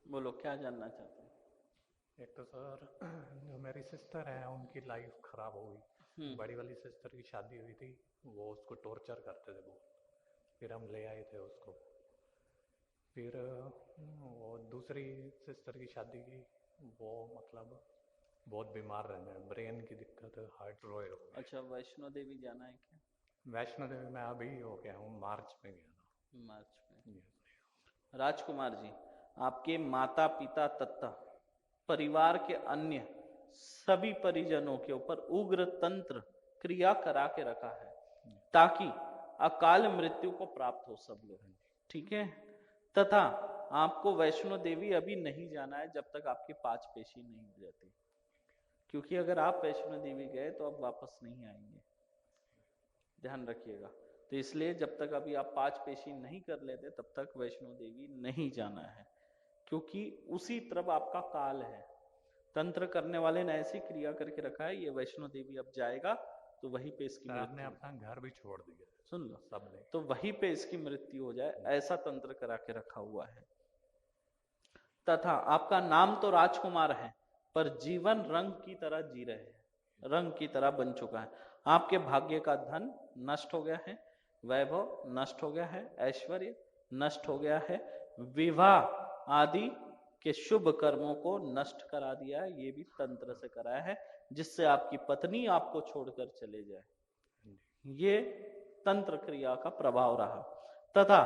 बोलो क्या जानना चाहते हैं। एक तो सर, जो मेरी सिस्टर है उनकी लाइफ खराब हो गई। हम्म। बड़ी वाली सिस्टर की शादी हुई थी, वो उसको टॉर्चर करते थे बहुत। फिर हम ले आए थे उसको। फिर वो दूसरी सिस्टर की शादी की। वो मतलब बहुत बीमार रहने, ब्रेन की दिक्कत, हार्ट रोए हो गए। अच्छा, वैष्णो देवी जाना है क्या? वैष्णो देवी में अभी हो गया हूँ, मार्च में गया मार्च में। था। राजकुमार जी, आपके माता पिता तथा परिवार के अन्य सभी परिजनों के ऊपर उग्र तंत्र क्रिया करा के रखा है ताकि अकाल मृत्यु को प्राप्त हो सब लोग। ठीक है। तथा आपको वैष्णो देवी अभी नहीं जाना है जब तक आपकी 5 पेशी नहीं हो जाती, क्योंकि अगर आप वैष्णो देवी गए तो अब वापस नहीं आएंगे, ध्यान रखिएगा। तो इसलिए जब तक अभी आप 5 पेशी नहीं कर लेते तब तक वैष्णो देवी नहीं जाना है, क्योंकि उसी तरफ आपका काल है। तंत्र करने वाले ने ऐसी क्रिया करके रखा है, ये वैष्णो देवी अब जाएगा तो वहीं पे इसकी सर ने मृत्यु। अपना घर भी छोड़ दिया, सुन लो, सब ने। तो वहीं पे इसकी मृत्यु हो जाए, ऐसा तंत्र करा के रखा हुआ है। तथा आपका नाम तो राजकुमार है, पर जीवन रंग की तरह जी रहे हैं, रंग की तरह बन चुका है। आपके भाग्य का धन नष्ट हो गया है, वैभव नष्ट हो गया है, ऐश्वर्य नष्ट हो गया है, विवाह आदि के शुभ कर्मों को नष्ट करा दिया है, ये भी तंत्र से कराया है, जिससे आपकी पत्नी आपको छोड़कर चले जाए। ये तंत्र क्रिया का प्रभाव रहा। तथा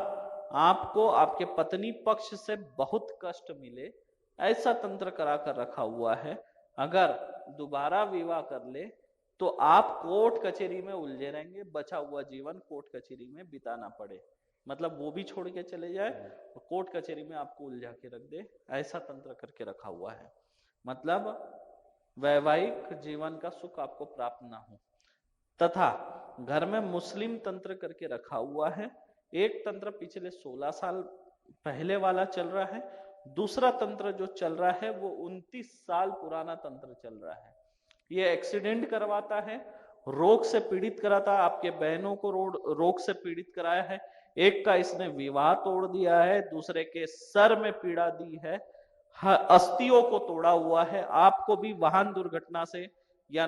आपको आपके पत्नी पक्ष से बहुत कष्ट मिले, ऐसा तंत्र करा कर रखा हुआ है। अगर दोबारा विवाह कर ले तो आप कोर्ट कचहरी में उलझे रहेंगे, बचा हुआ जीवन कोर्ट कचहरी में बिताना पड़े। मतलब वो भी छोड़ के चले जाए और कोर्ट कचहरी में आपको उलझा के रख दे, ऐसा तंत्र करके रखा हुआ है। मतलब वैवाहिक जीवन का सुख आपको प्राप्त ना हो। तथा घर में मुस्लिम तंत्र करके रखा हुआ है। एक तंत्र पिछले 16 साल पहले वाला चल रहा है, दूसरा तंत्र जो चल रहा है वो 29 साल पुराना तंत्र चल रहा है। ये एक्सीडेंट करवाता है, रोग से पीड़ित कराता है, आपके बहनों को रोग से पीड़ित कराया है। एक का इसने विवाह तोड़ दिया है, दूसरे के सर में पीड़ा दी है, अस्थियों को तोड़ा हुआ है। आपको भी वाहन दुर्घटना से या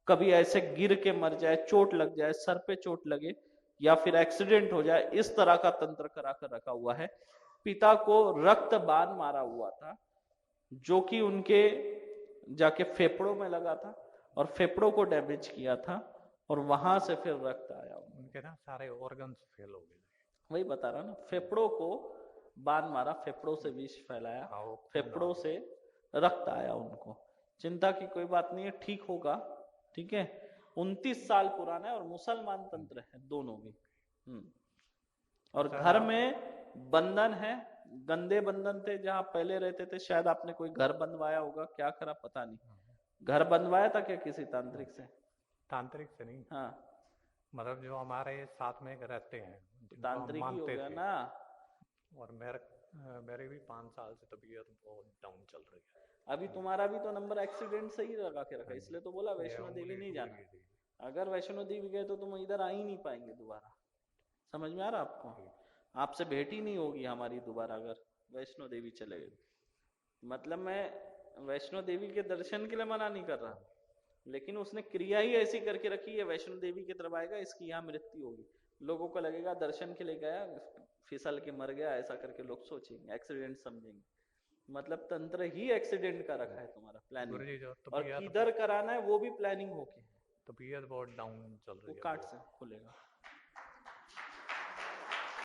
कभी ऐसे गिर के मर जाए, चोट लग जाए, सर पे चोट लगे या फिर एक्सीडेंट हो जाए, इस तरह का तंत्र करा कर रखा हुआ है। पिता को रक्त बाण मारा हुआ था, जो कि उनके जाके फेफड़ों में लगा था और फेफड़ों को डैमेज किया था, और वहां से फिर रक्त आया। उनके ना सारे ऑर्गन्स फेल हो गए। वही बता रहा ना, फेफड़ों को बाण मारा, फेफड़ों से विष फैलाया, हाँ, वो फेफड़ों से रक्त आया उनको। चिंता की कोई बात नहीं है, ठीक होगा। ठीक है। 29 साल पुराना है और मुसलमान तंत्र है दोनों भी। और घर में बंधन है, गंदे बंधन थे जहां पहले रहते थे, शायद आपने कोई घर बनवाया होगा, क्या करा पता नहीं। घर बनवाया था क्या किसी तांत्रिक से? तांत्रिक से नहीं। हाँ, मतलब जो हमारे साथ में रहते हैं, तो जिनको हम तांत्रिक ही हो मानते गया थे। ना। और मेरे भी 5 साल से तबीयत बहुत डाउन चल रही है। अभी तुम्हारा भी तो नंबर एक्सीडेंट से ही लगा के रखा, इसलिए तो बोला ये वैष्णो देवी उंगली नहीं टूट जाना। गई थी। अगर वैष्णो देवी गए तो तुम इधर आ ही नहीं पाएंगे दोबारा। समझ में आ रहा आपको? आपसे भेंट ही नहीं होगी हमारी दोबारा अगर वैष्णो देवी चले गए। मतलब मैं वैष्णो देवी के दर्शन के लिए मना नहीं कर रहा, लेकिन उसने क्रिया ही ऐसी करके रखी है, वैष्णो देवी की तरफ आएगा इसकी यहाँ मृत्यु होगी। लोगों को लगेगा दर्शन के लिए गया, फिसल के मर गया, ऐसा करके लोग सोचेंगे, एक्सीडेंट समझेंगे। मतलब तंत्र ही एक्सीडेंट का रखा है तुम्हारा, गुरुजी प्लानिंग। जो और तबीयत किधर कराना है वो भी प्लानिंग होके, तबीयत बहुत डाउन चल वो रही है कार्ड बहुत। से खुलेगा।